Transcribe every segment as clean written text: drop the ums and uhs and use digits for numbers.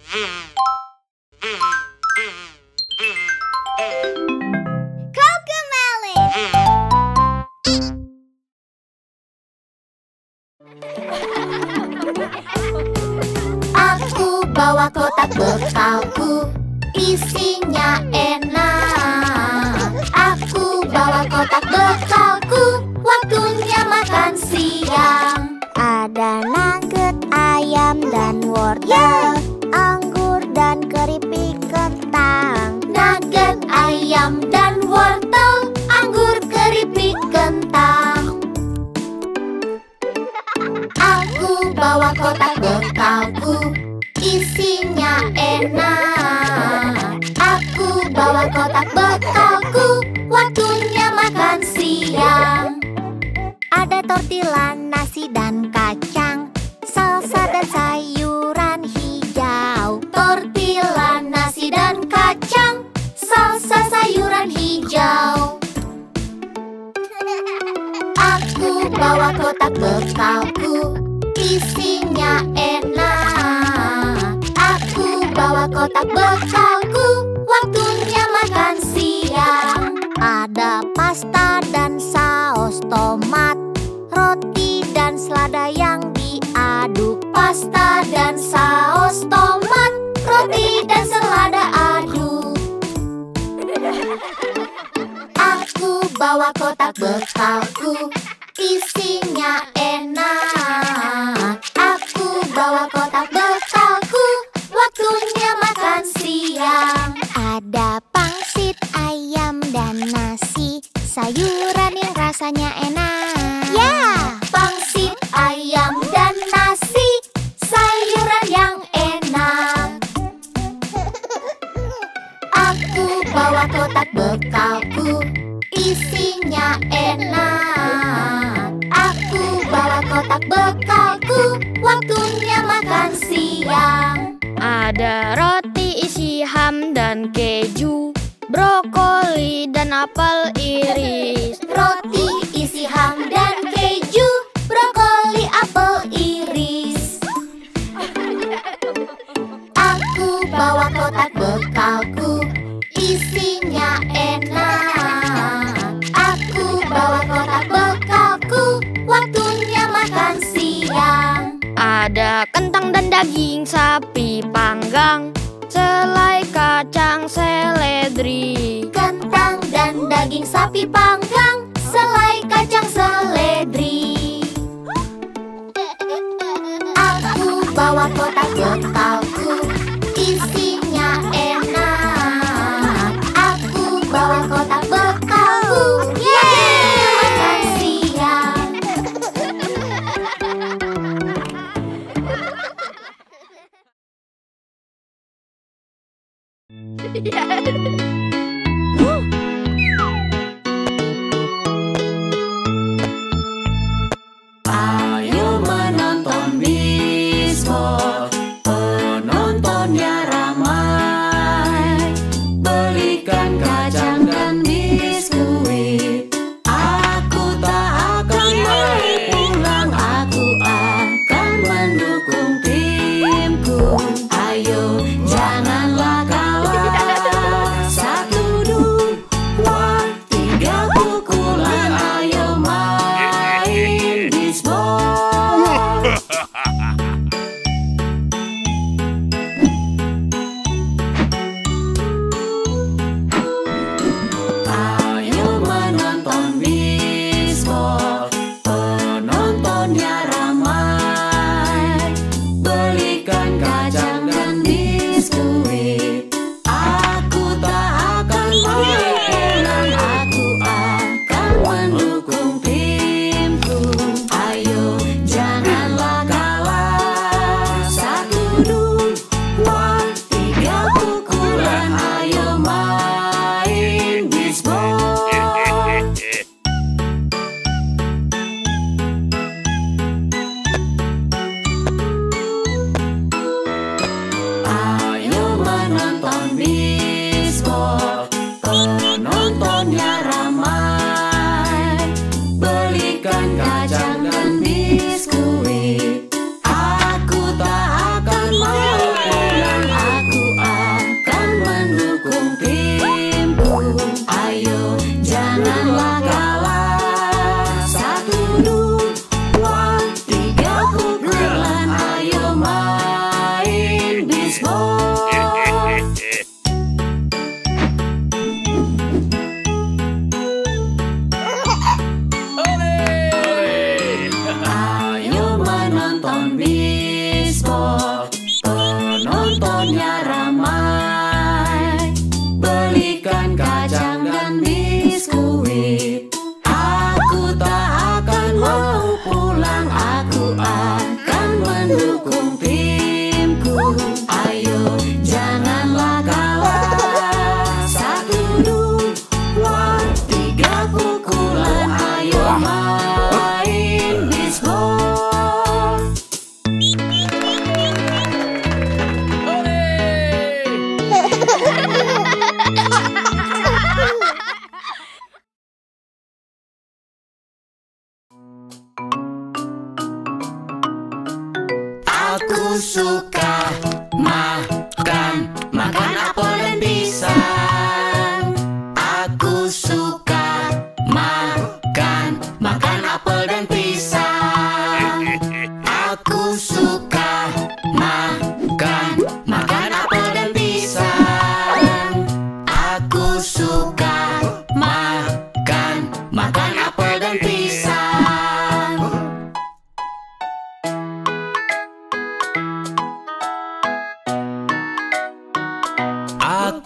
Aku bawa kotak bekalku, isinya enak. Aku bawa kotak bekalku, waktunya makan siang. Ada nugget, ayam, dan wortel, anggur, dan keripik kentang. Nugget, ayam, dan wortel, anggur, keripik kentang. Aku bawa kotak bekalku, isinya enak. Aku bawa kotak bekalku, waktunya makan siang. Ada tortilla, nasi, dan kacang, salsa, dan sayuran hijau. Tortilla, nasi, dan kacang, salsa, sayuran hijau. Aku bawa kotak bekalku, isinya enak. Aku bawa kotak bekalku, waktunya makan siang. Ada pasta dan saus tomat, roti dan selada yang diaduk. Pasta dan saus tomat, roti dan selada aduk. Aku bawa kotak bekalku, isinya enak. Aku bawa kotak bekalku, waktunya makan siang. Ada pangsit, ayam, dan nasi, sayuran yang rasanya enak. Ya, pangsit, ayam, dan nasi, sayuran yang enak. Aku bawa kotak bekalku, isinya enak. Aku bawa kotak bekalku, waktunya makan siang. Ada roti isi ham dan keju, brokoli dan apel iris. Roti isi ham dan keju, brokoli, apel iris. Aku bawa kotak bekalku, isinya enak. Aku bawa kotak bekalku, waktunya makan siang. Ada kentang dan daging sapi panggang, selai kacang seledri. Kentang dan daging sapi panggang, selai kacang seledri. Aku bawa kotak bekalku, isinya enak. Aku bawa kotak bekalku, yeay, makan siang. Ayo menonton bioskop, penontonnya ramai. Belikan kacang dan biskuit, aku tak akan balik pulang. Aku akan mendukung timku. Ayo janganlah kalah, satu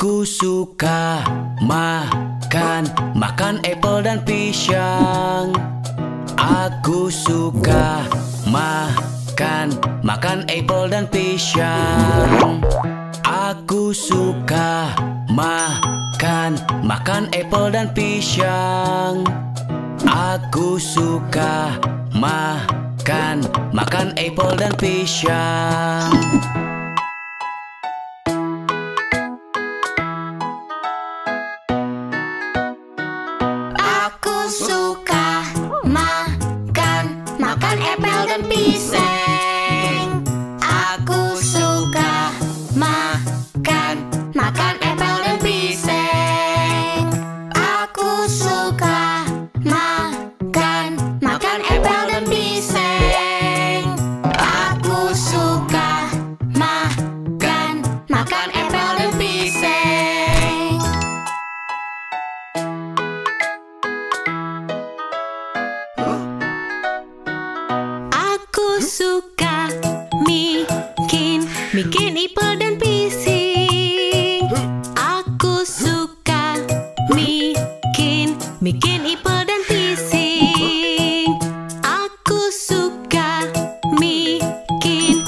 Aku suka makan apel dan pisang. Aku suka makan apel dan pisang. Aku suka makan apel dan pisang. Aku suka makan apel dan pisang. Aku suka makan apel dan pisang. Aku suka makan apel dan pisang. Aku suka makan apel dan pisang. Aku suka makan apel dan pisang. Aku suka bikin ipel dan pisang. Aku suka bikin ipel dan pisang. Aku suka bikin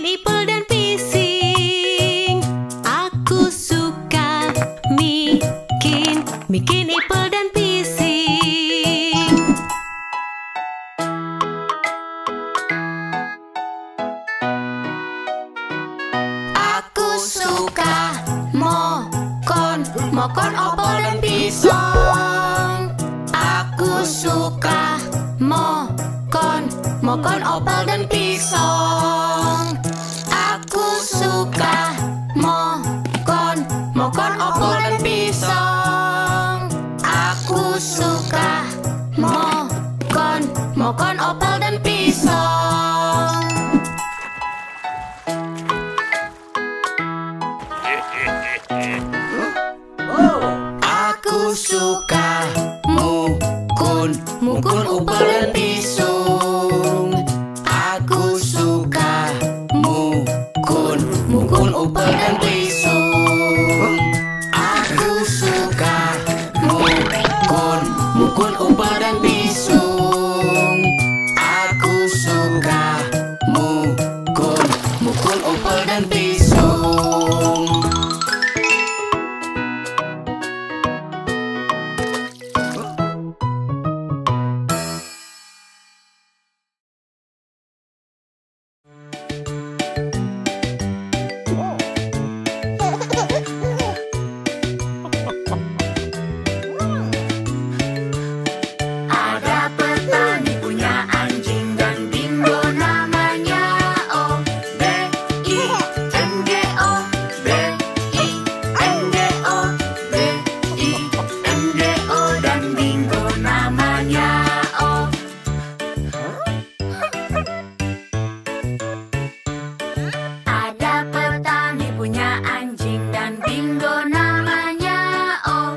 ipel dan pisang. Aku suka bikin ipel dan pisang. Aku suka mokon opel dan pisang. Aku suka mokon opel dan pisang. Aku suka mokon opel dan pisang. Aku suka mokon opel dan pisang. Aku suka mukun upel dan pisang. Aku suka mukun upel dan pisang. Aku suka mukun upel dan pisang. Aku suka mukun upel dan pisang. Ada petani punya anjing dan dingo namanya O. B-I-N-G-O, B-I-N-G-O, B-I-N-G-O, dan dingo namanya O. Ada petani punya anjing dan dingo namanya O.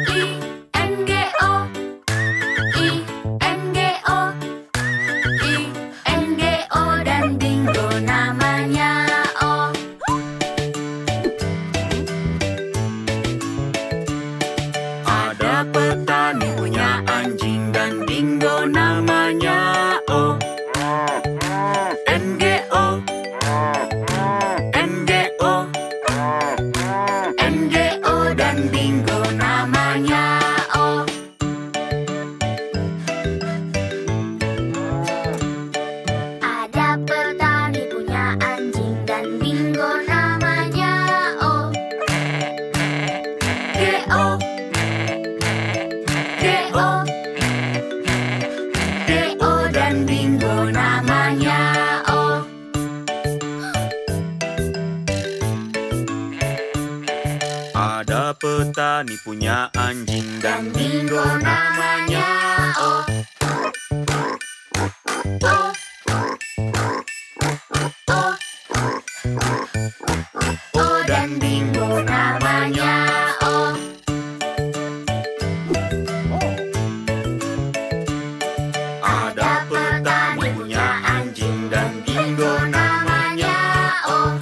I-N-G-O, I-N-G-O, I-N-G-O, dan dingo namanya O. Ada petani punya anjing dan dingo namanya O. N-G-O, N-G-O, N-G-O, dan dingo namanya O. Ada petani punya anjing dan dingo namanya O. G-O, G-O, G-O, dan dingo namanya O. Ada petani punya anjing dan Dingo namanya O. O. O. O, dan dingo namanya O. Ada petani punya anjing dan dingo namanya O.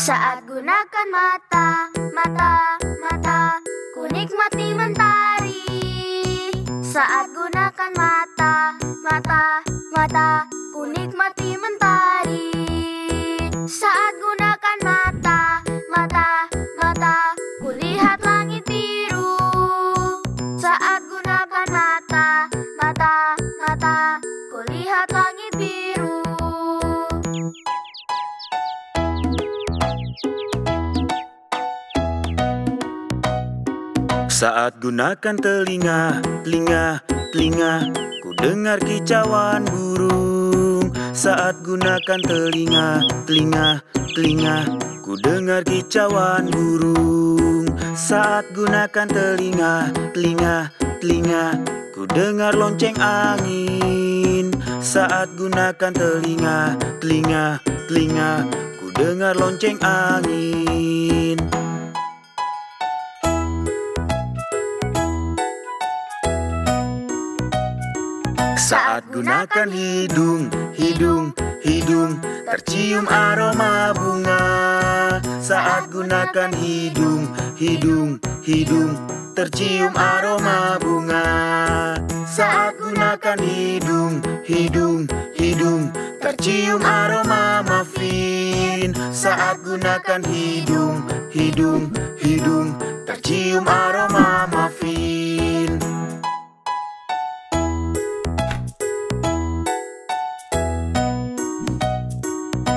Saat gunakan mata, mata, mata, ku nikmati mentari. Saat gunakan mata, mata, mata, ku nikmati mentari. Saat gunakan mata, mata, mata, ku lihat langit biru. Saat gunakan mata, mata, mata, ku lihat langit biru. Saat gunakan telinga, telinga, telinga, ku dengar kicauan burung. Saat gunakan telinga, telinga, telinga, ku dengar kicauan burung. Saat gunakan telinga, telinga, telinga, ku dengar lonceng angin. Saat gunakan telinga, telinga, telinga, ku dengar lonceng angin. Saat gunakan hidung, hidung, hidung, tercium aroma bunga. Saat gunakan hidung, hidung, hidung, tercium aroma bunga. Saat gunakan hidung, hidung, hidung, tercium aroma muffin. Saat gunakan hidung, hidung, hidung, tercium aroma muffin.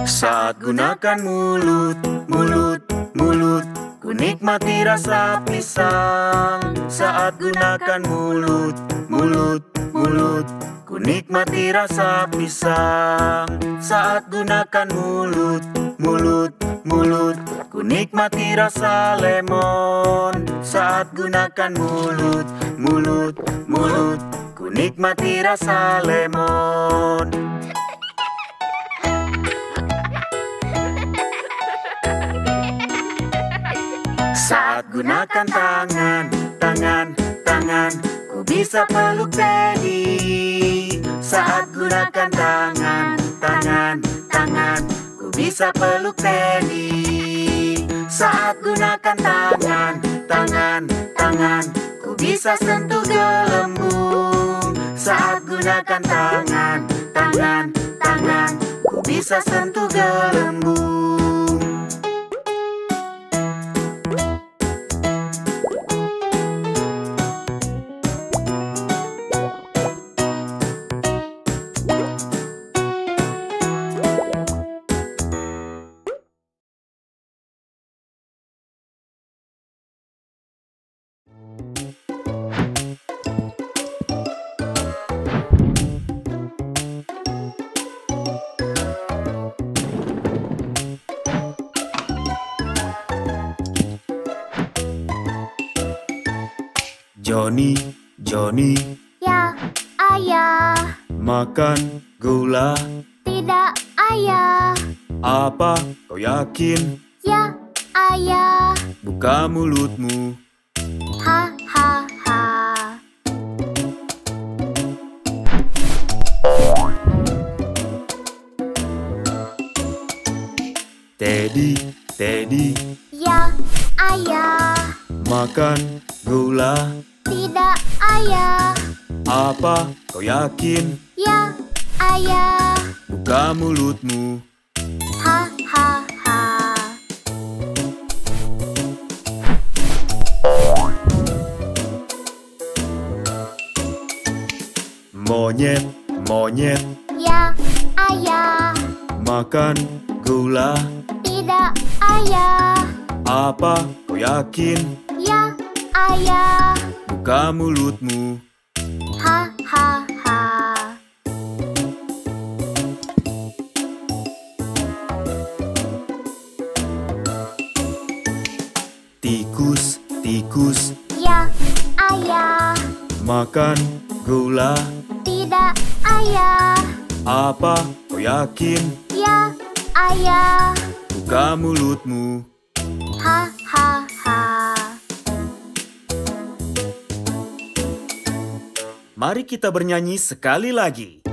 Saat gunakan mulut, mulut, mulut, ku nikmati rasa pisang. Saat gunakan mulut, mulut, mulut, ku nikmati rasa pisang. Saat gunakan mulut, mulut, mulut, ku nikmati rasa lemon. Saat gunakan mulut, mulut, mulut, ku nikmati rasa lemon. Saat gunakan tangan, tangan, tangan, ku bisa peluk Teddy. Saat gunakan tangan, tangan, tangan, ku bisa peluk Teddy. Saat gunakan tangan, tangan, tangan, ku bisa sentuh gelembung. Saat gunakan tangan, tangan, tangan, ku bisa sentuh gelembung. Johnny, Johnny, Ya, ayah. makan gula. Tidak, ayah. Apa kau yakin? Ya, ayah. Buka mulutmu. Ha, ha, ha. Teddy, Teddy, Ya, ayah. makan gula. Tidak, ayah. Apa kau yakin? Ya, ayah. Buka mulutmu. Ha, ha, ha. Monyet, monyet, Ya, ayah. makan gula. Tidak, ayah. Apa kau yakin? Ya, ayah. Buka mulutmu. Ha, ha, ha. Tikus, tikus, Ya, ayah. makan gula. Tidak, ayah. Apa kau yakin? Ya, ayah. Buka mulutmu. Ha, ha, ha. Mari kita bernyanyi sekali lagi.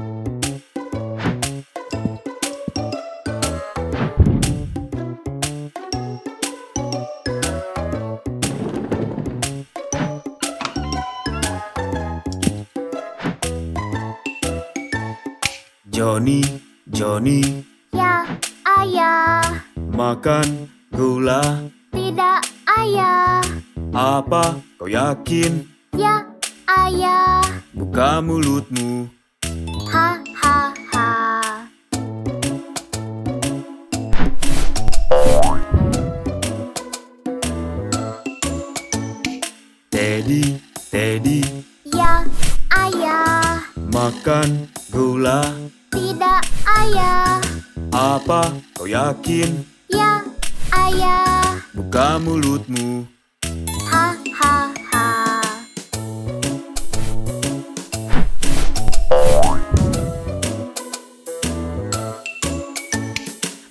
Johnny, Johnny, Ya, ayah. makan gula. Tidak, ayah. Apa kau yakin? Ya, ayah. Buka mulutmu. Ha, ha, ha. Teddy, Teddy, Ya, ayah. makan gula. Tidak, ayah. Apa kau yakin? Ya, ayah. Buka mulutmu. Ha, ha, ha.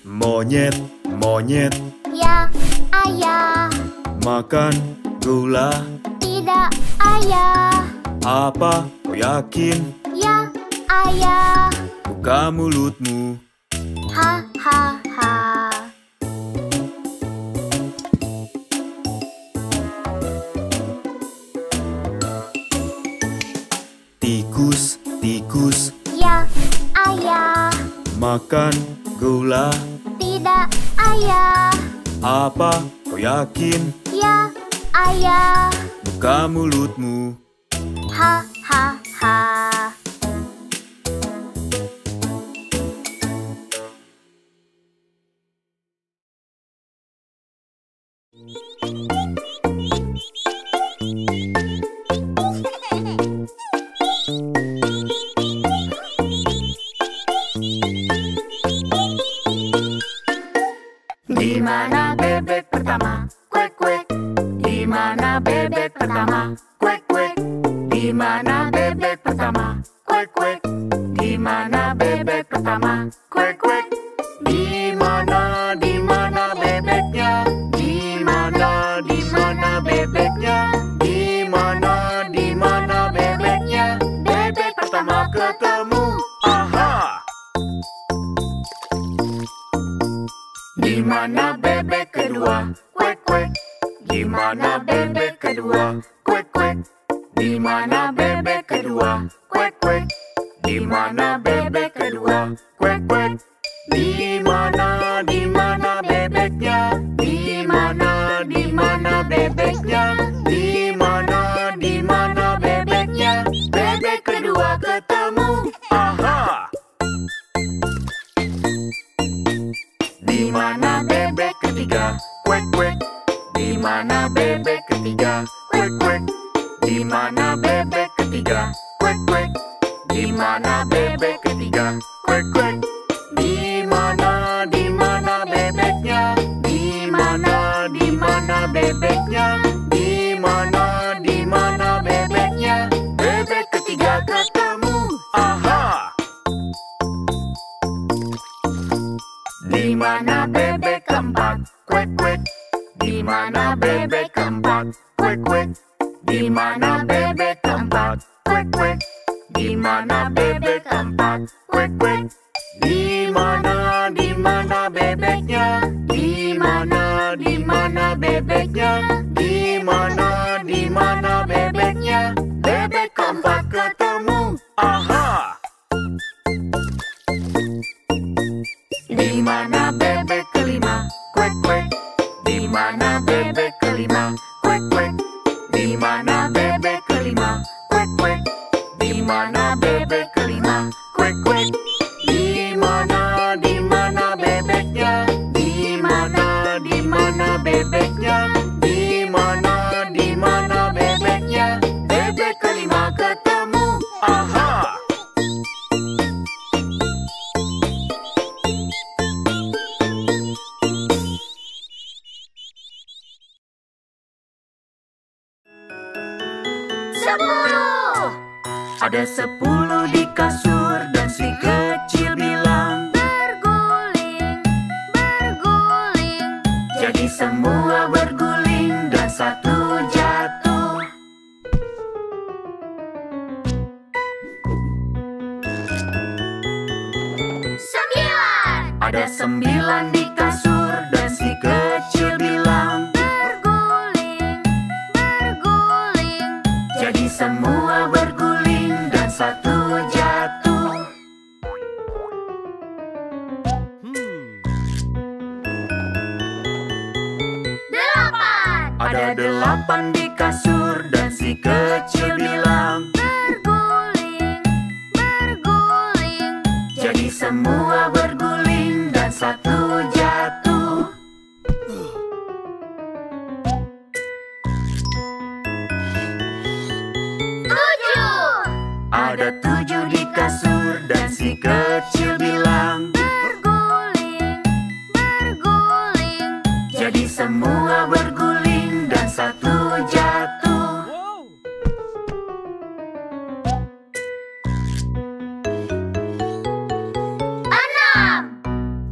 Monyet, monyet, Ya, ayah. makan gula. Tidak, ayah. Apa kau yakin? Ya, ayah. Buka mulutmu. Ha, ha, ha. Tikus, tikus, Ya, ayah. makan gula. Tidak, ayah. Apa kau yakin? Ya, ayah. Buka mulutmu. Ha, ha, ha. Di mana bebek pertama? Kuek kuek. Di mana bebek pertama? Kuek kuek. Di mana bebek pertama? Kuek kuek. Di mana bebek pertama? Kuek kuek. Di mana bebeknya? Di mana bebeknya? Di mana bebeknya? Bebek pertama ketemu. Aha! Di mana bebek kedua? Kuek kuek. Di mana bebek kedua? Kuek kuek. Di mana bebek kedua? Kuek kuek. Di mana bebek kedua? Kuek kuek. Di mana bebeknya? Di mana bebeknya? Di mana bebeknya? Bebek kedua ketemu. Aha! Di mana bebek ketiga? Kuek kuek. Di mana bebek ketiga? Kuek kuek. Di mana bebek ketiga? Kuek kuek. Di mana bebek ketiga? Kuek kuek. Di mana bebeknya? Di mana bebeknya? Di mana bebeknya? Bebek ketiga ketemu. Aha! Di mana bebek keempat? Kuek kuek. Di mana bebek keempat? Kuek kuek. Di mana bebek keempat? Kuek kuek. Di mana bebek keempat? Kuek kuek. Di mana bebeknya? Di mana bebeknya? Di mana bebeknya? Bebek keempat ketemu. Aha! Di mana bebek kelima? Kuek kuek. Di mana bebek kelima? Kuek kuek. Di mana bebek kelima? Kuek kuek. Di mana bebek kelima? Kuek kuek. Di mana bebeknya? Di mana bebeknya? Di mana bebeknya? Bebek kelima ketemu. Aha! Ada 10 di kasur dan si kecil bilang Berguling, berguling. jadi semua berguling dan satu jatuh. Ada 9 di kasur dan si kecil bilang Berguling, berguling. jadi semua berguling dan satu jatuh. Ada 8 di kasur dan si kecil bilang, berguling, berguling. jadi semua berguling dan satu jatuh. Ada 7 di kasur dan si kecil bilang, Berguling, berguling. jadi semua berguling dan satu jatuh.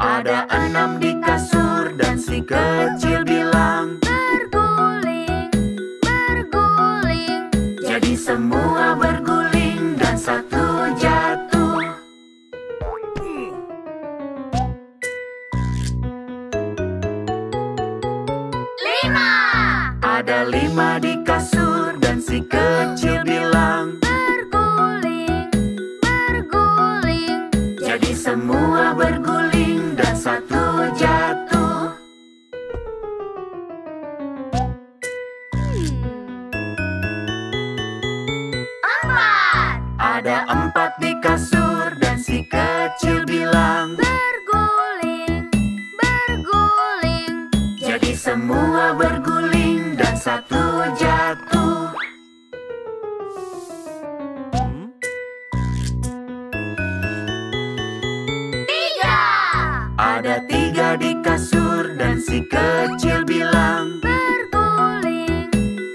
Ada 6 di kasur dan si kecil bilang, Berguling, berguling. jadi semua berguling dan satu jatuh. Ada 5 di kasur dan si kecil bilang, Berguling, berguling. jadi semua berguling dan satu jatuh. Ada 4 di kasur dan si kecil bilang, Berguling, berguling. jadi semua berguling dan satu jatuh. Ada 3 di kasur dan si kecil bilang, Berguling,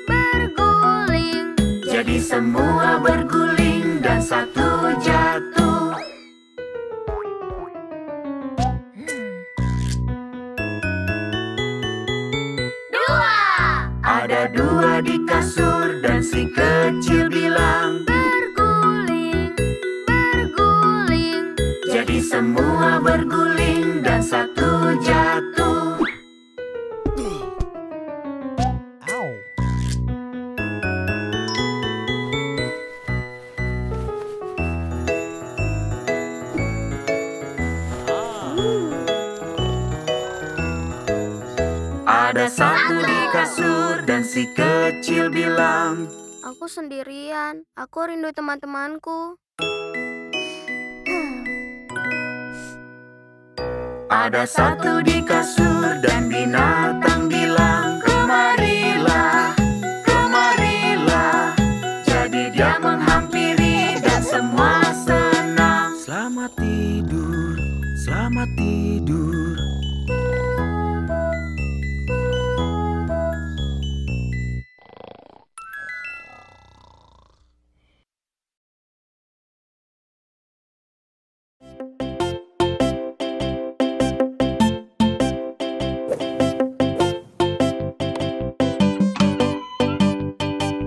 berguling. jadi semua berguling dan satu jatuh. Ada 2 di kasur dan si kecil bilang, Berguling, berguling. jadi semua berguling dan satu jatuh. Ada 1 di kasur dan si kecil bilang, Aku sendirian, aku rindu teman-temanku. Ada 1 di kasur dan binatang bilang, kemarilah, kemarilah. Jadi dia menghampiri dan semua senang. Selamat tidur, selamat tidur.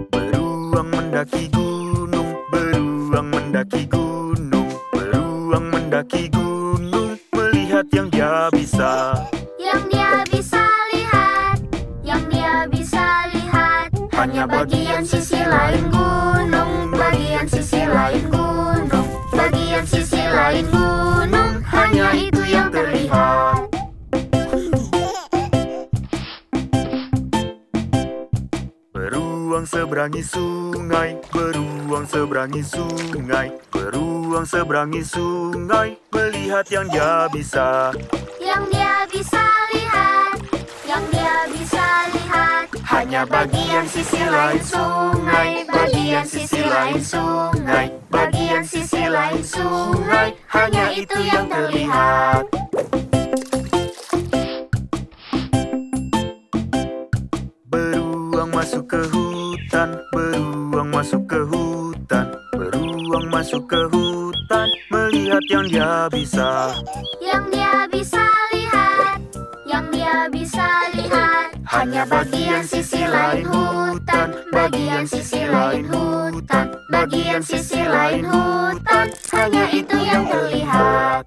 Beruang mendaki gunung, beruang mendaki gunung, beruang mendaki gunung, melihat yang dia bisa. Yang dia bisa lihat, yang dia bisa lihat. Hanya bagian sisi lain gunung, bagian sisi lain gunung, bagian sisi lain gunung, hanya itu yang terlihat. Beruang seberangi sungai, beruang seberangi sungai, beruang seberangi sungai, melihat yang dia bisa. Yang dia bisa lihat, yang dia bisa lihat. Hanya bagian sisi lain sungai, bagian sisi lain sungai, bagian sisi lain sungai, hanya itu yang terlihat. Beruang masuk ke hutan, beruang masuk ke hutan, beruang masuk ke hutan, melihat yang dia bisa. Yang dia bisa lihat, yang dia bisa lihat. Hanya bagian sisi lain hutan, bagian sisi lain hutan, bagian sisi lain hutan, hanya itu yang terlihat.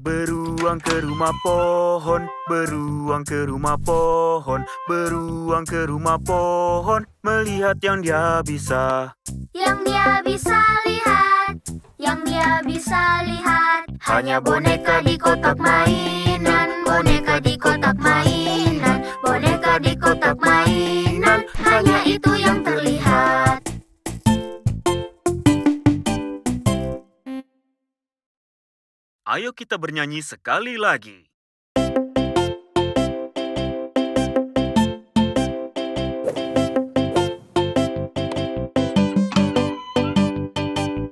Beruang ke rumah pohon, beruang ke rumah pohon, beruang ke rumah pohon, melihat yang dia bisa. Yang dia bisa lihat, yang dia bisa lihat. Hanya boneka di kotak mainan, hanya itu yang terlihat. Ayo kita bernyanyi sekali lagi.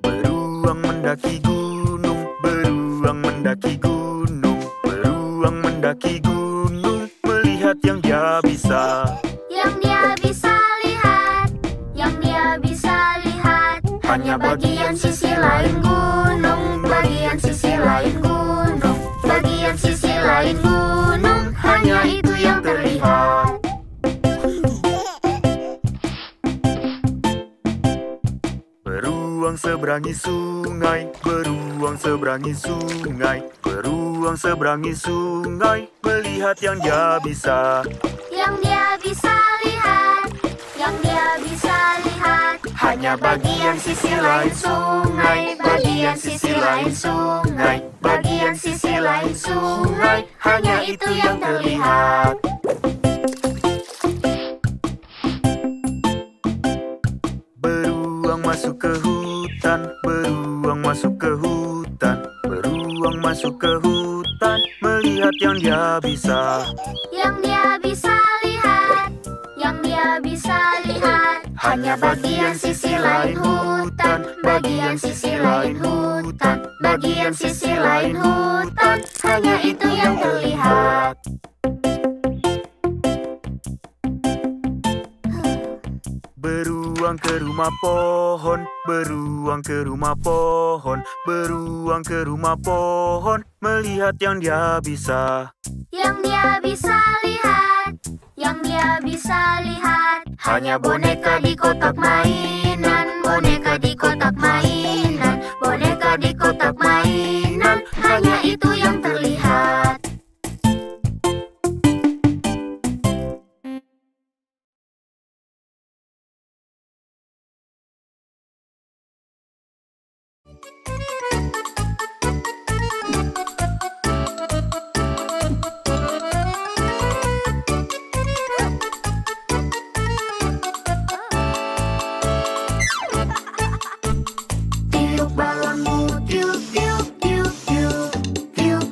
Beruang mendaki gunung, beruang mendaki gunung, beruang mendaki gunung, melihat yang dia bisa. Yang dia bisa lihat, yang dia bisa lihat, Hanya bagian sisi lain gunung, bagian sisi lain gunung, bagian sisi lain gunung, hanya itu yang terlihat. Beruang seberangi sungai, beruang seberangi sungai, beruang seberangi sungai, melihat yang dia bisa. yang dia bisa lihat, yang dia bisa lihat, Hanya bagian sisi lain sungai, bagian sisi lain sungai, bagian sisi lain sungai, hanya itu yang terlihat. Beruang masuk ke hutan, beruang masuk ke hutan, beruang masuk ke hutan, melihat yang dia bisa. yang dia bisa lihat, yang dia bisa lihat, Hanya bagian sisi lain hutan, bagian sisi lain hutan, bagian sisi lain hutan, hanya itu yang terlihat. Beruang ke rumah pohon, beruang ke rumah pohon, beruang ke rumah pohon, melihat yang dia bisa. yang dia bisa lihat, yang dia bisa lihat, Hanya boneka di kotak mainan, boneka di kotak mainan, boneka di kotak mainan, hanya itu yang terlihat. Tiup balonmu, tiup, tiup, tiup, tiup, tiup,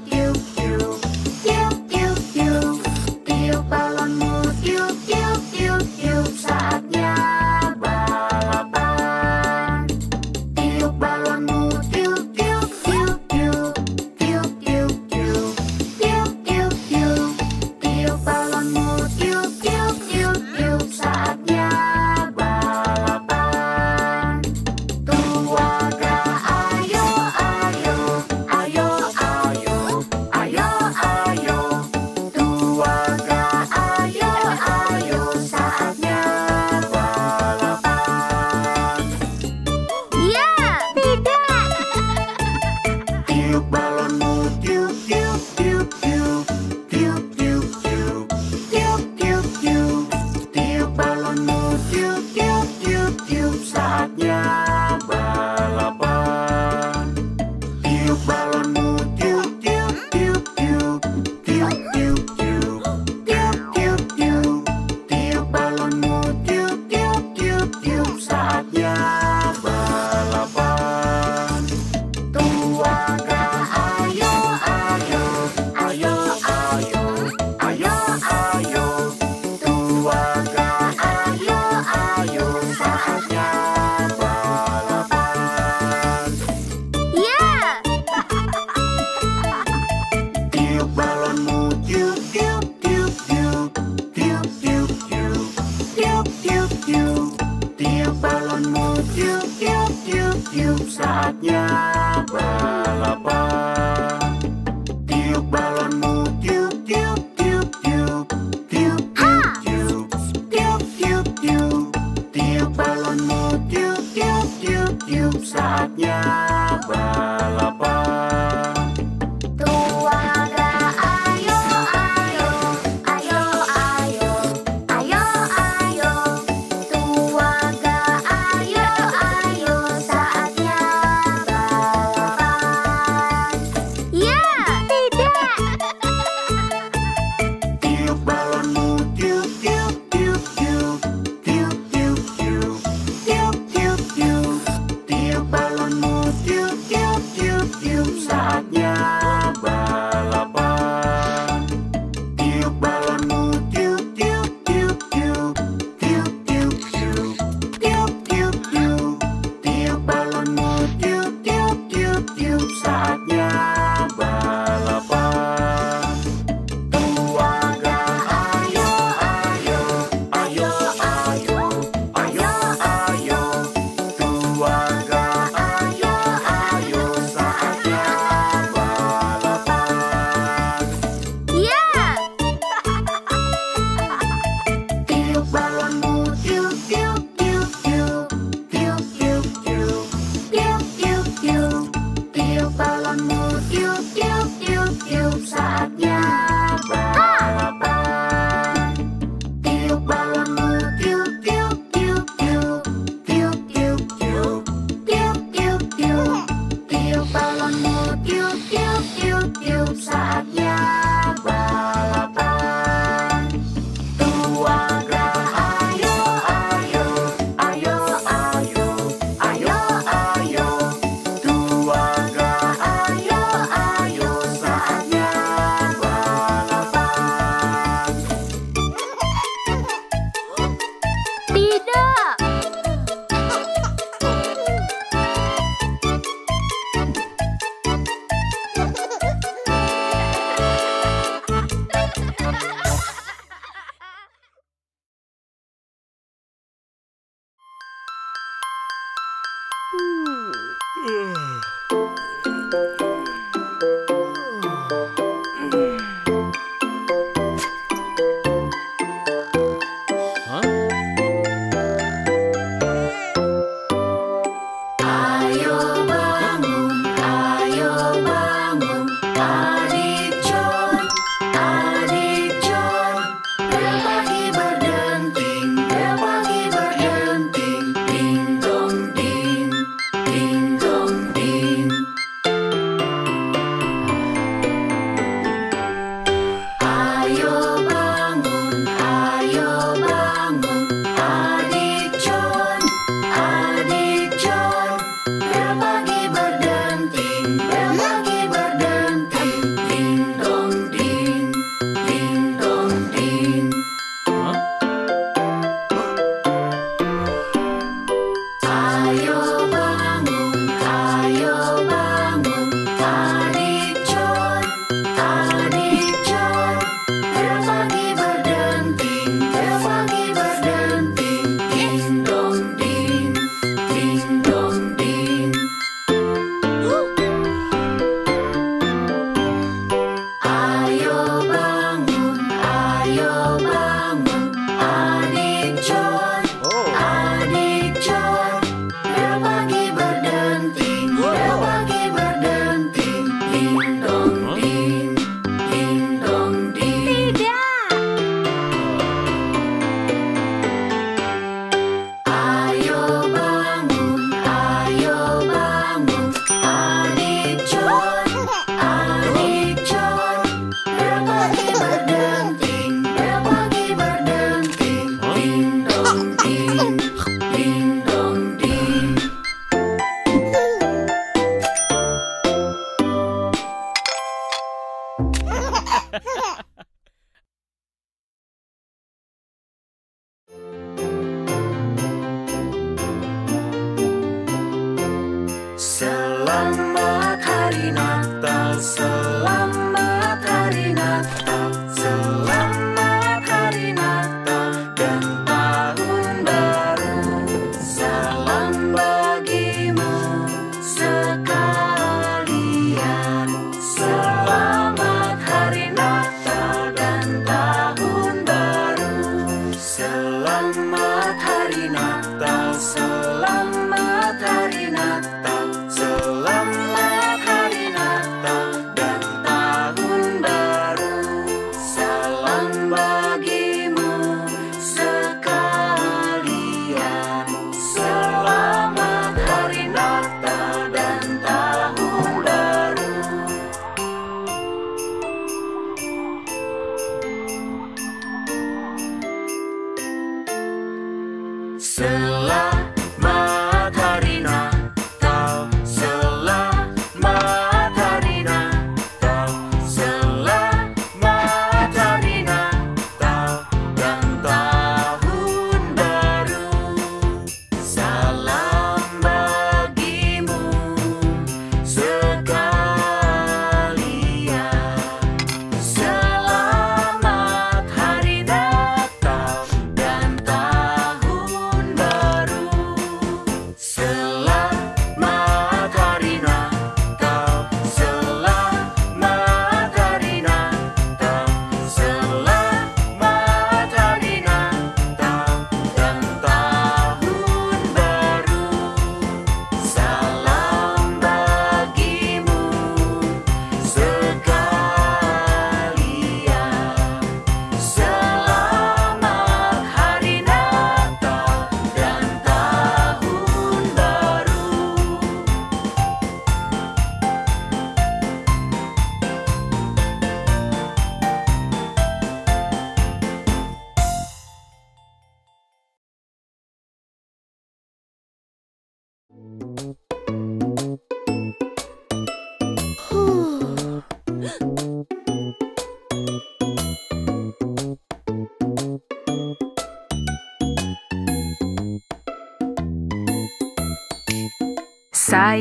tiup, saatnya balapan. Tiup balonmu, tiup, tiup, tiup, tiup. Tiup, tiup, tiup. Tiup, tiup, tiup. Tiup balonmu, tiup, tiup, tiup, tiup. Saatnya balapan. Tuaga, ayo, ayo. Ayo, ayo. Ayo, ayo. Tuaga, ayo, ayo. Saatnya balapan. Ya! Tiup balonmu, tiup, tiup, tiup, tiup. Tiup, tiup, tiup. Tiup, tiup, tiup. Tiup balonmu, tiup, tiup, tiup, tiup. Saatnya balapan. Tiup balonmu, tiup, tiup, tiup, tiup. Tiup, tiup, tiup. Tiup, tiup, tiup. Tiup balonmu, tiup, tiup, tiup, tiup. Saatnya balapan. Tuaga, ayo, ayo. Ayo, ayo. Ayo, ayo. Tuaga, Ayo, ayo. saatnya balapan. Tidak!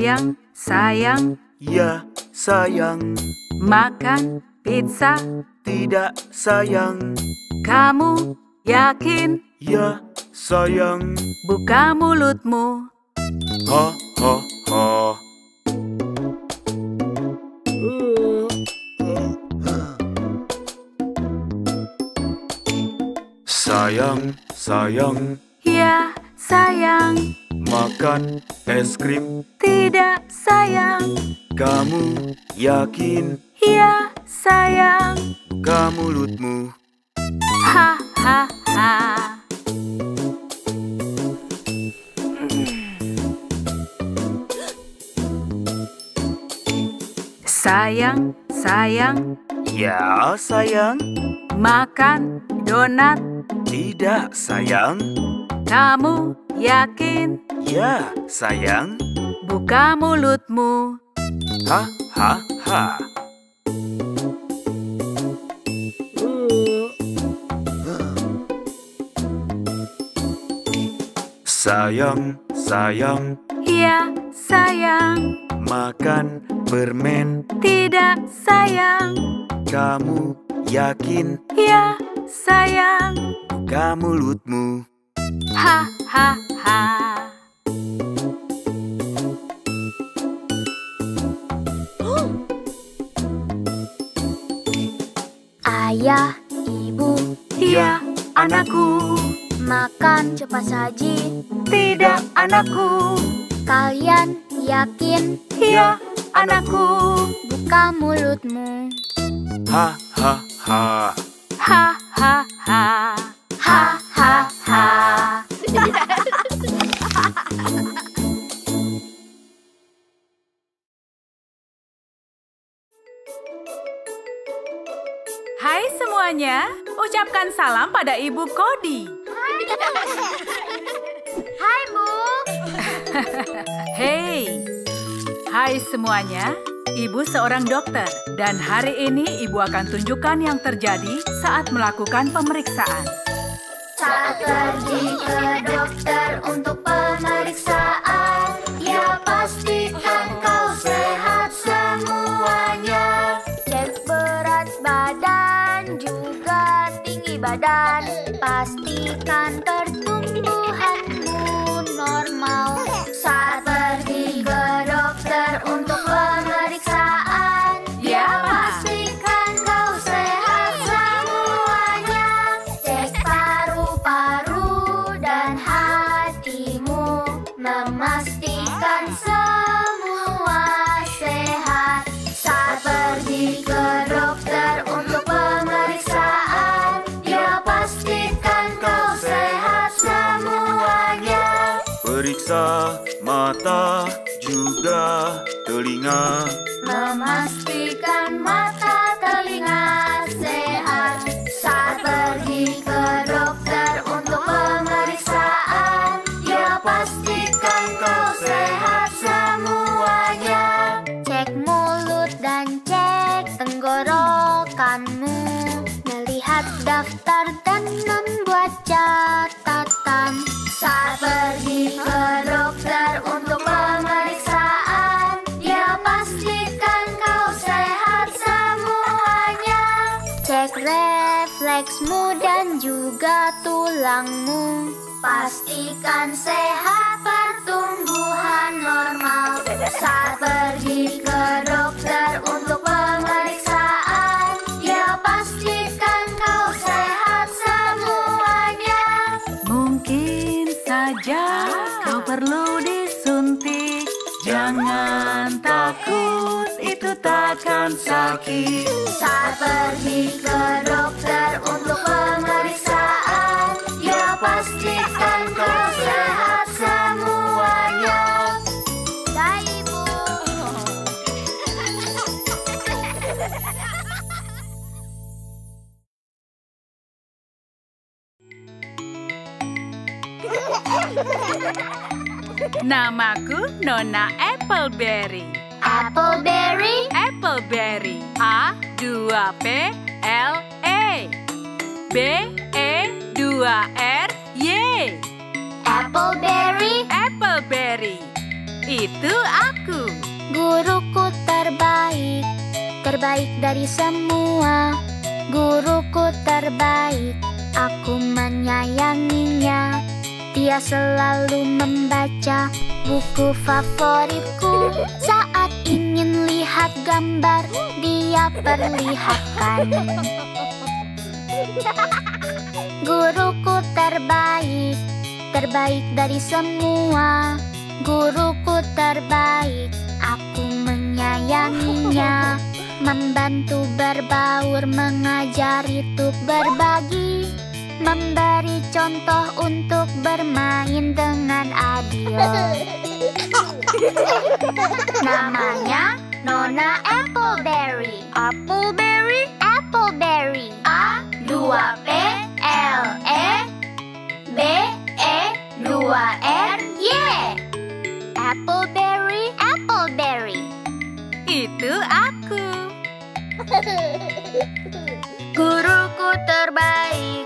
sayang, sayang. Ya, sayang. Makan pizza. Tidak, sayang. Kamu yakin? Ya, sayang. Buka mulutmu. Ha, ha, ha. Sayang, sayang. Ya, sayang. Makan es krim. Tidak, sayang. Kamu yakin? Ya, sayang. Buka mulutmu. Ha, ha, ha. Sayang, sayang. Ya, sayang. Makan donat. Tidak, sayang. Kamu yakin? Ya, sayang. Buka mulutmu. Ha, ha, ha. Sayang, sayang. Ya, sayang. Makan permen. Tidak, sayang. Kamu yakin? Ya, sayang. Buka mulutmu. Ha, ha, ha. Ayah, ibu, Ya, anakku. makan cepat saji. Tidak, anakku. Kalian yakin? Ya, anakku. Buka mulutmu. Ha, ha, ha. Ha, ha, ha. Ha ha ha. Hai semuanya, ucapkan salam pada Ibu Kodi. Hai Bu. Hei, hai semuanya, Ibu seorang dokter dan hari ini Ibu akan tunjukkan yang terjadi saat melakukan pemeriksaan. Saat pergi ke dokter untuk pemeriksaan, ya pastikan kau sehat semuanya. Cek berat badan, juga tinggi badan. Pastikan pertumbuhanmu normal. Saat pergi ke dokter untuk pemeriksaan, ya pastikan kau sehat semuanya. Cek paru-paru dan hatimu, memastikan semua sehat. Saat pergi ke dokter untuk pemeriksaan, ya pastikan kau sehat semuanya. Periksa mata juga telinga. Memastikan mata telinga sehat. Saat pergi ke dokter untuk pemeriksaan, ya pastikan kau sehat semuanya. Cek mulut dan cek tenggorokanmu. Melihat daftar dan membuat catatan. Saat pergi ke dokter untuk pemeriksaan, ya pastikan kau sehat semuanya. Cek refleksmu dan juga tulangmu. Pastikan sehat, pertumbuhan normal. Saat pergi ke dokter untuk pemeriksaan, ya pastikan kau sehat semuanya. Mungkin saja kau perlu disuntik. Jangan takut, itu takkan sakit. Saat pergi ke dokter untuk pemeriksaan, ya pastikan kau sehat semuanya. Ya, Ibu. Namaku Nona Appleberry. Appleberry, Appleberry. A2PLE. BE2RY. Appleberry, Appleberry. Itu aku. Guruku terbaik, terbaik dari semua. Guruku terbaik, aku menyayanginya. Dia selalu membaca buku favoritku. Saat ingin lihat gambar, dia perlihatkan. Guruku terbaik, terbaik dari semua. Guruku terbaik, aku menyayanginya. Membantu berbaur, mengajari untuk berbagi, memberi contoh untuk bermain dengan adil. Namanya Nona Appleberry. Appleberry? Appleberry. A-2-P-L-E-B-E-2-R-Y. Appleberry, Appleberry. Itu aku. Guruku terbaik,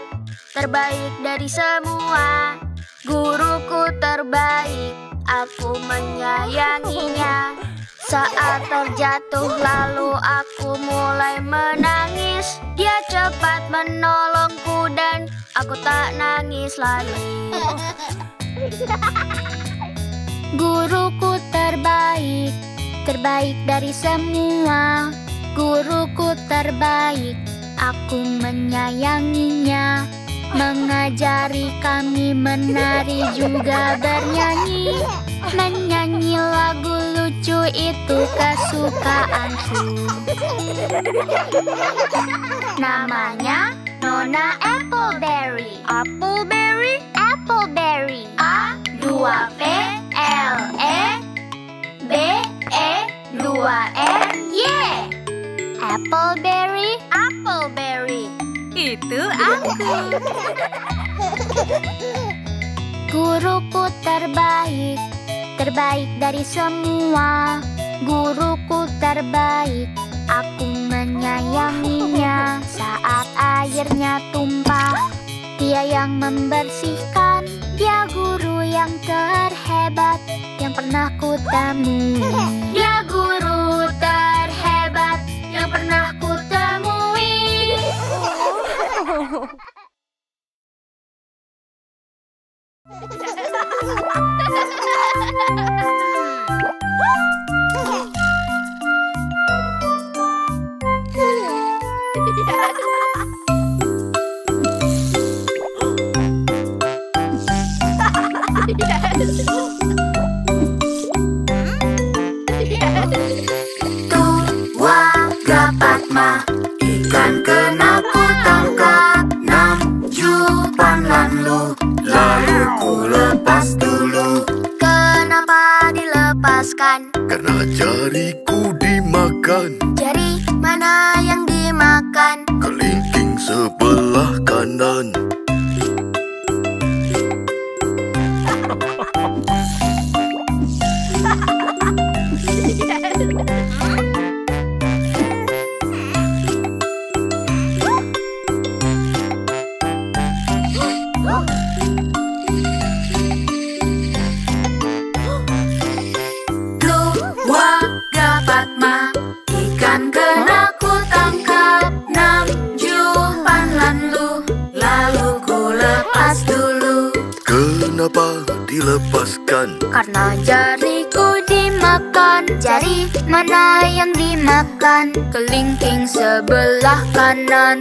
terbaik dari semua. Guruku terbaik, aku menyayanginya. Saat terjatuh lalu aku mulai menangis. Dia cepat menolongku dan aku tak nangis lagi. Guruku terbaik, terbaik dari semua. Guruku terbaik, aku menyayanginya. Mengajari kami menari juga bernyanyi. Menyanyi lagu lucu itu kesukaanku. Namanya Nona Appleberry. Appleberry? Appleberry. A-2-P-L-E-B-E-2-R-Y. Appleberry, Appleberry. Itu aku. Guruku terbaik, terbaik dari semua. Guruku terbaik, aku menyayanginya. Saat airnya tumpah, dia yang membersihkan. Dia guru yang terhebat yang pernah kutemui. Dia guru terhebat yang pernah kutemui. Padma, ikan kena ku tangkap. 6 jupan lalu ku lepas dulu. Kenapa dilepaskan? Karena jariku dimakan. Jari mana yang dimakan? Kelingking sebelah kanan. Kenapa dilepaskan? Karena jariku dimakan. Jari mana yang dimakan? Kelingking sebelah kanan.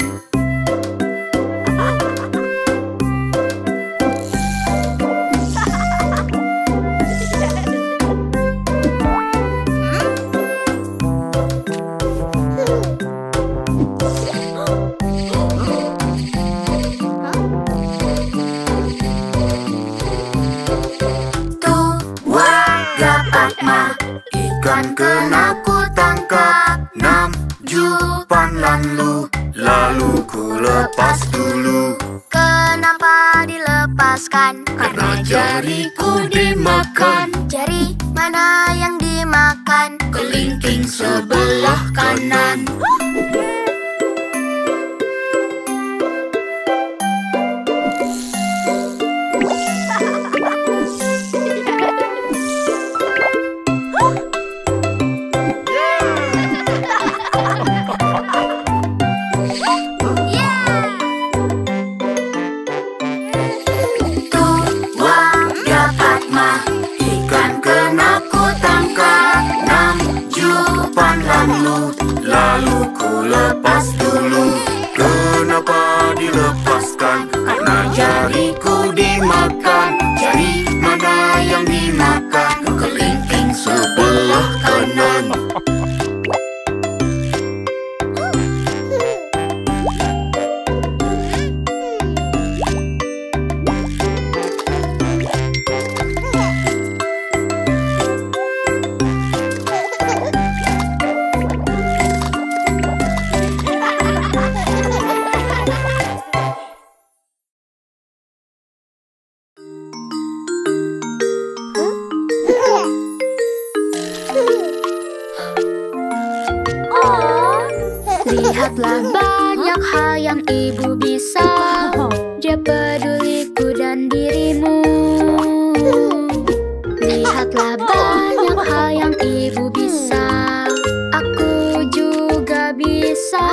Ikan kena ku tangkap. 6 jupan lalu ku lepas dulu. Kenapa dilepaskan? Karena jariku dimakan. Jari mana yang dimakan? Kelingking sebelah kanan. lalu ku lepas dulu. Kenapa dilepaskan? Karena jariku dimakan. Jari mana yang dimakan? Kelingking sebelah kanan. Lihatlah banyak hal yang ibu bisa. Dia peduliku dan dirimu. Lihatlah banyak hal yang ibu bisa. Aku juga bisa.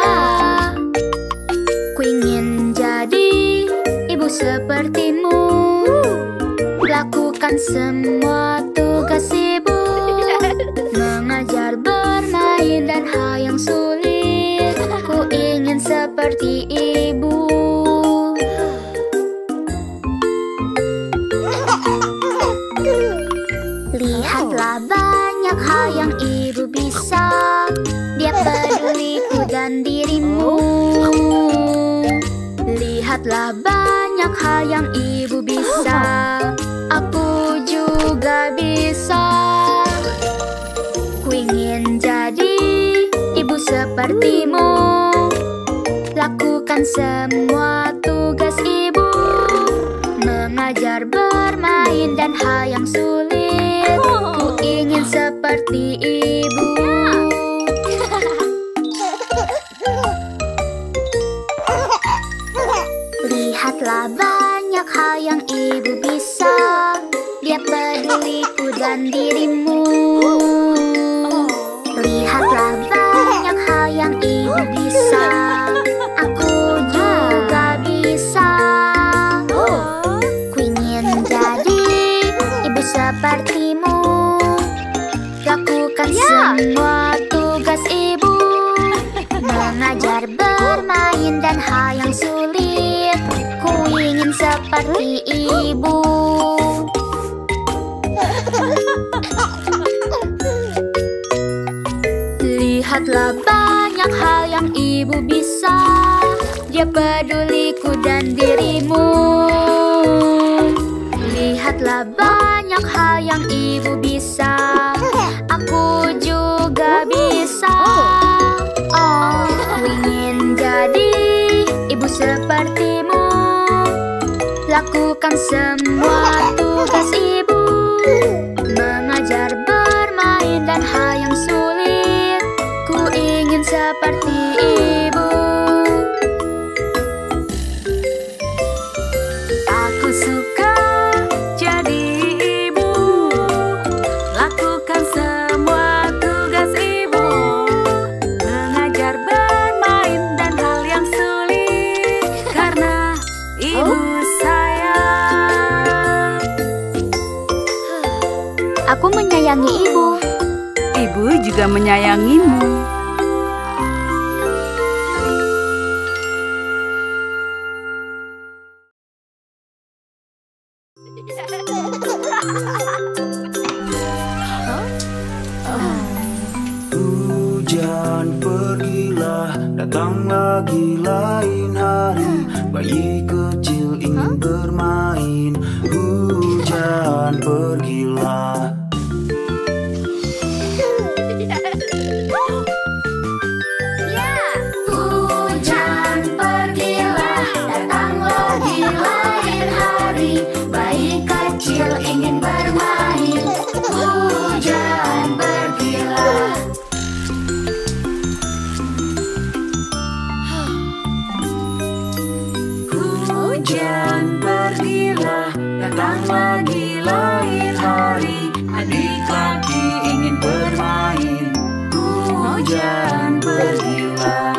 Ku ingin jadi ibu sepertimu. Lakukan semua tugas ibu. Mengajar, bermain, dan hal yang sulit. Ku ingin seperti ibu. Lihatlah banyak hal yang ibu bisa. Dia peduliku dan dirimu. Lihatlah banyak hal yang ibu bisa. Aku juga bisa. Ku ingin jadi ibu sepertimu. Lakukan semua tugas ibu. Mengajar, bermain, dan hal yang sulit. Ku ingin seperti ibu. Lihatlah banyak hal yang ibu bisa. Dia peduliku dan dirimu. Lihatlah banyak hal yang ibu bisa. Aku juga bisa. Ku ingin jadi ibu sepertimu. Lakukan semua tugas ibu. Mengajar, bermain, dan hal yang sulit. Ku ingin seperti ibu. Lihatlah banyak hal yang ibu bisa. Dia peduliku dan dirimu. Lihatlah banyak hal yang ibu bisa. Aku juga bisa. Oh, ku ingin jadi ibu sepertimu. Lakukan semua tugas ibu. Mengajar, bermain, dan hal yang sulit. Ku ingin seperti ibu. Aku suka jadi ibu. Lakukan semua tugas ibu. Mengajar, bermain, dan hal yang sulit. Karena ibu sayang. Aku menyayangi ibu. Ibu juga menyayangimu. Hujan pergilah, datang lagi lain hari. Bayi kecil ingin bermain. Hujan pergilah. Hujan pergilah, datang lagi lain hari. Bayi kecil ingin bermain. Hujan pergilah. Hujan pergilah, datang lagi lain hari. Adik lagi ingin bermain. Hujan pergilah.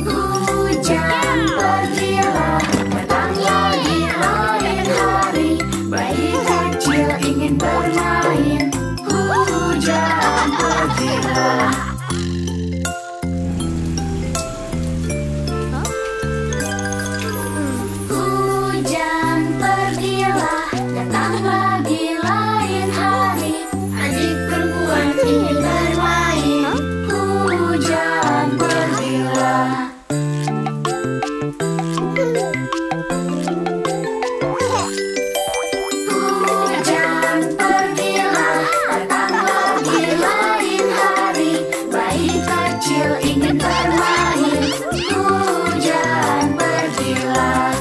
Hujan pergilah, datang lagi lain hari. Bayi kecil ingin ingin bermain. Hujan pergilah. Hujan pergilah, datang lagi lain hari. Adik perempuan ingin bermain. Hujan pergilah. Hujan pergilah, datang lagi lain hari. Bayi kecil ingin bermain. Hujan pergilah.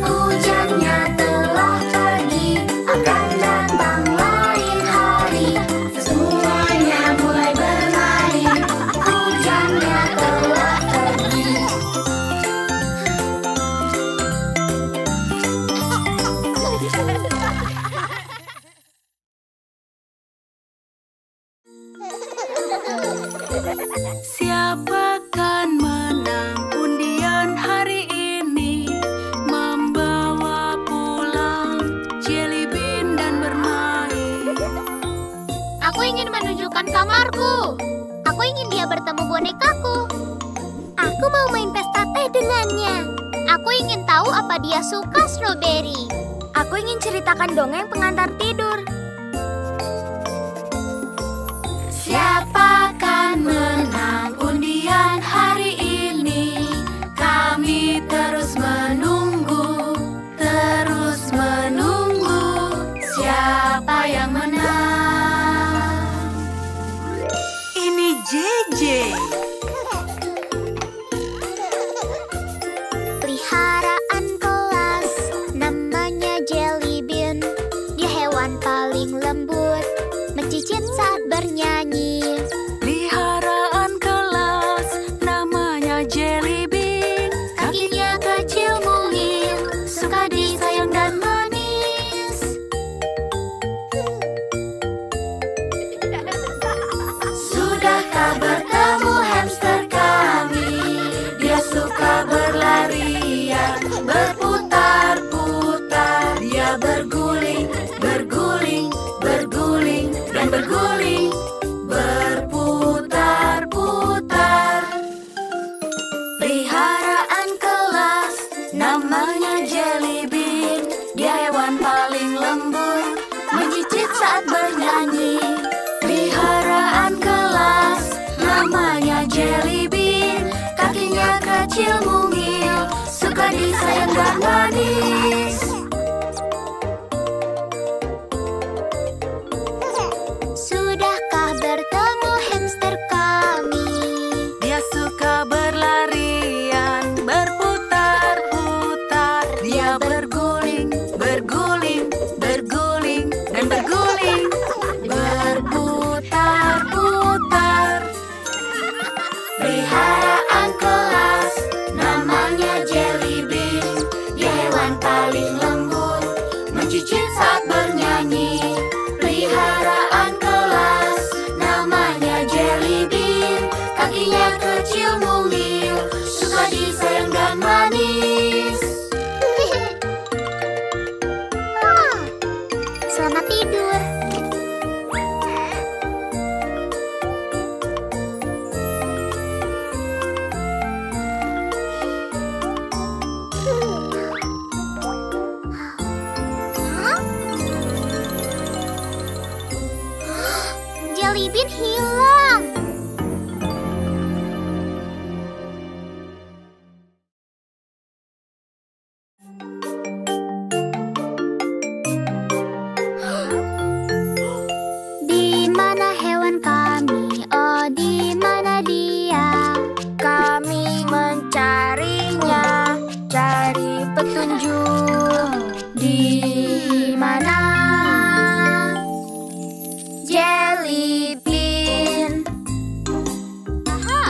Hujannya telah pergi, akan datang lain hari. Semuanya mulai bermain. Hujannya telah pergi. Siapa akan menang undian hari ini? Membawa pulang jelly bean dan bermain. Aku ingin menunjukkan kamarku. Aku ingin dia bertemu bonekaku. Aku mau main pesta teh dengannya. Aku ingin tahu apa dia suka stroberi. Aku ingin ceritakan dongeng pengantar tidur. Siapa akan menang undian hari ini? Kami terus menunggu, terus menunggu. Siapa yang menang? Ini JJ. Peliharaan kelas, namanya Jelly Bean. Dia hewan paling lembut, mencicit saat bernyanyi. Peliharaan kelas, namanya Jelly Bean. Kakinya kecil mungil, suka disayang dan manis. Sudahkah bertemu hamster kami? Dia suka berlarian, berputar-putar. Dia berguling, berguling, berguling, dan berguling, berputar-putar. Peliharaan kelas, namanya Jelly Bean. Dia hewan paling lembut, mencicit saat bernyanyi. Peliharaan kelas, namanya Jelly Bean. Kakinya kecil mungil, suka disayang dan manis. Sudahkah bertemu hamster kami? Dia suka berlarian, berputar-putar. Dia berguling, berguling, berguling, dan berguling, berputar-putar. Peliharaan kelas, namanya Jelly Bean. Dia hewan paling lembut, mencicit saat bernyanyi. Peliharaan kelas, namanya Jelly Bean. Kakinya kecil mungil, suka disayang dan manis. Selamat tidur. Jelly Bean hilang. Di mana hewan kami? Oh, di mana dia? Kami mencarinya, cari petunjuk. Di mana? Jelly Bean. Aha.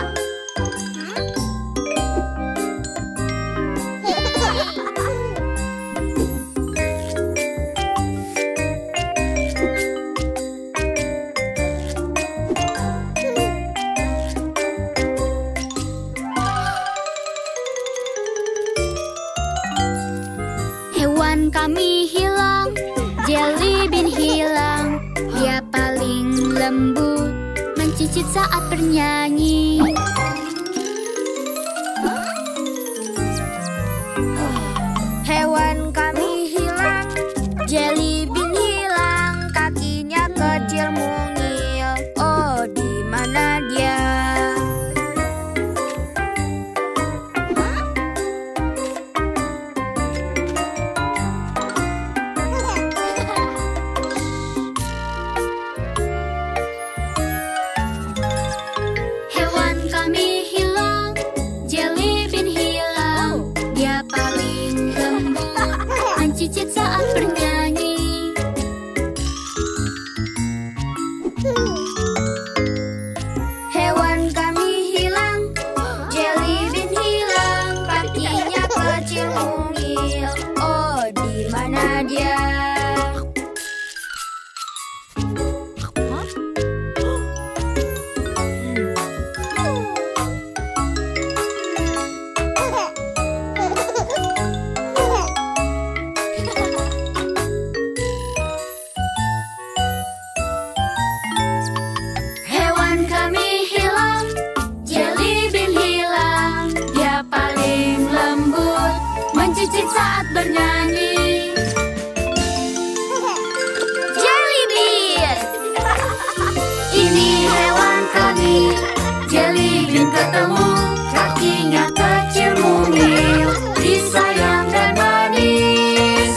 Hewan kami hilang, Jelly Bean hilang. Dia paling lembut, mencicit saat bernyanyi. Hewan kami hilang, Jelly Bean hilang. Kakinya kecil mungil, oh di mana dia? Hewan kami hilang, Jelly Bean hilang. Dia paling lembut, mencicit saat bernyanyi. Hewan kami hilang, Jelly Bean hilang. Kakinya kecil mungil, oh di mana dia? Hewan kami hilang, Jelly Bean hilang. Dia paling lembut, mencicit saat bernyanyi. Jelly Bean! Ini hewan kami, Jelly Bean ketemu. Kakinya kecil mungil, disayang dan manis.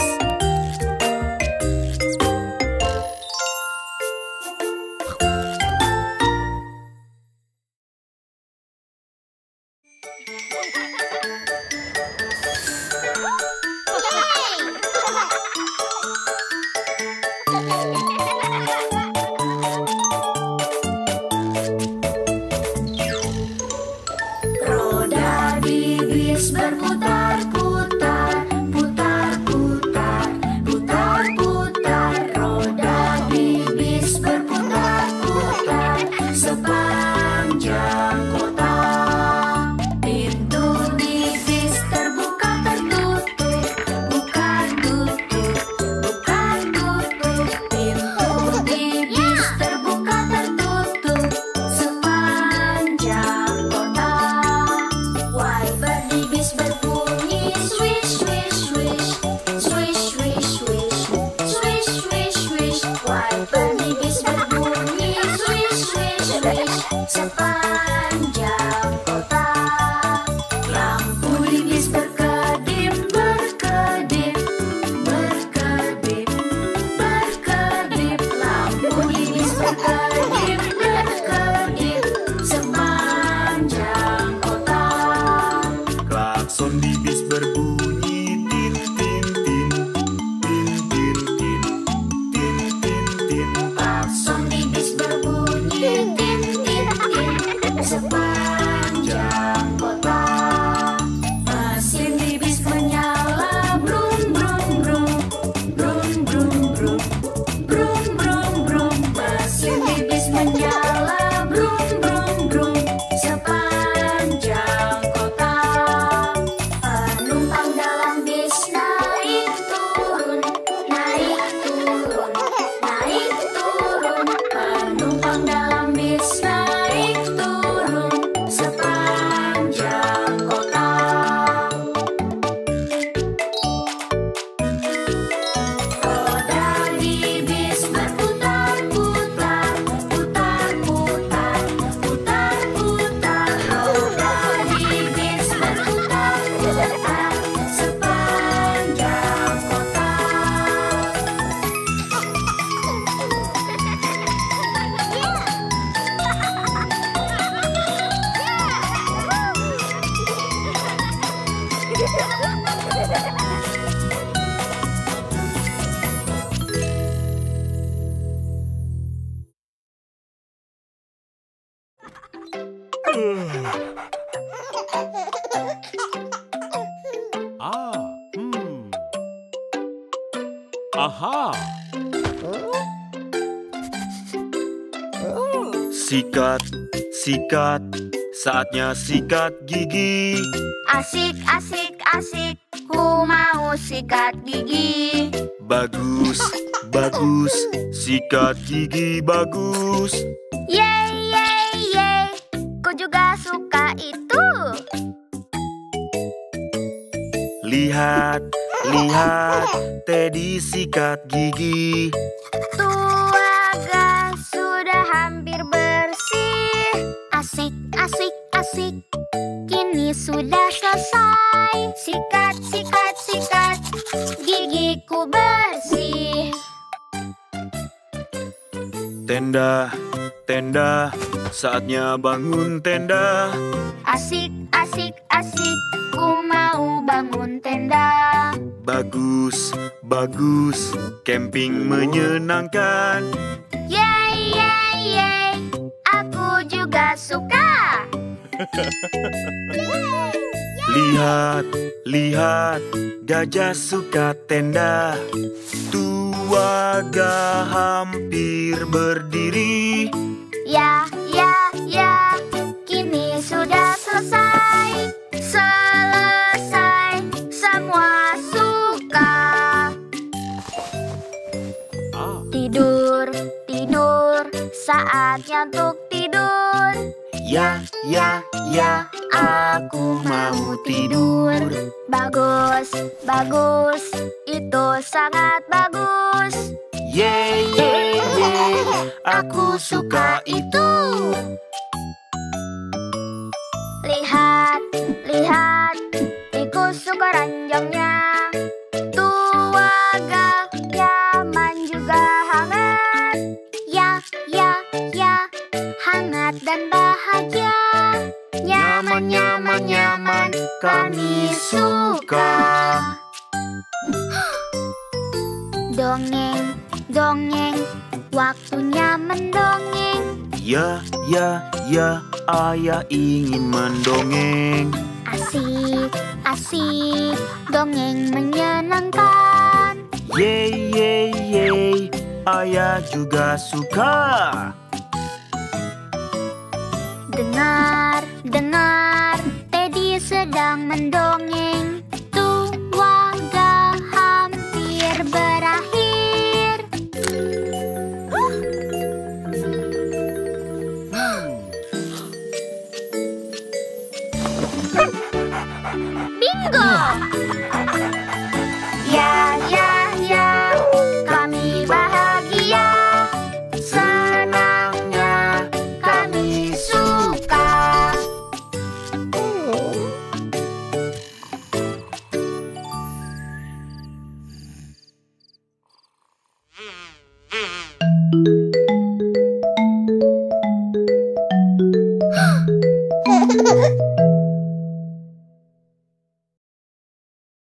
Roda di bis berputar-putar, putar-putar, putar-putar. Roda di bis berputar-putar sepanjang kota. Pintu di bis terbuka tertutup, buka tutup, buka tutup. Pintu di bis terbuka tertutup sepanjang kota. Wiper di bis berbunyi swish swish swish, swish swish swish, swish swish swish. Wiper di bis berbunyi swish swish swish sepanjang kota. Lampu di bis berkedip berkedip, berkedip, berkedip. Lampu di bis berkedip berkedip sepanjang kota. Klakson di bis berbunyi tin tin tin, tin tin tin, tin tin tin. Klakson di bis berbunyi tin tin tin sepanjang kota. Mesin di bis menyala brum brum brum, brum brum brum, brum brum brum. Mesin di bis menyala brum brum brum sepanjang kota. Penumpang dalam bis naik turun, naik turun, naik turun. Penumpang dalam bis naik turun sepanjang kota. Roda di bis berputar-putar, putar-putar, putar-putar. Roda di bis berputar-putar sepanjang kota. Aha. Sikat, sikat, saatnya sikat gigi. Asik, asik, asik, ku mau sikat gigi. Bagus, bagus, sikat gigi bagus. Yeay, yeay, yeay, ku juga suka itu. Lihat, lihat, Teddy sikat gigi. Tuaga sudah hampir bersih. Asik, asik, asik, kini sudah selesai. Sikat, sikat, sikat, gigiku bersih. Tenda, tenda, saatnya bangun tenda. Asik, asik, asik, ku mau bangun tenda. Bagus, bagus, camping menyenangkan. Yeay, yeay, yeay, aku juga suka. Lihat, lihat, gajah suka tenda. Tuaga hampir berdiri. Ya, ya, ya, kini sudah selesai. Selesai, semua suka. Tidur, tidur, saatnya untuk tidur. Ya, ya, ya, aku mau tidur. Bagus, bagus, itu sangat bagus. Yeay, yeay, yeay, aku suka itu. Lihat, lihat, tikus suka ranjangnya. Tuaga nyaman juga hangat. Ya, ya, ya, hangat dan bahagia. Nyaman, nyaman, nyaman, kami suka. Dongeng, dongeng, waktunya mendongeng. Ya, ya, ya, ayah ingin mendongeng. Asik, asik, dongeng menyenangkan. Yeay, yeay, yeay, ayah juga suka. Dengar, dengar, Teddy sedang mendongeng. Tuaga hampir berakhir. Bingo!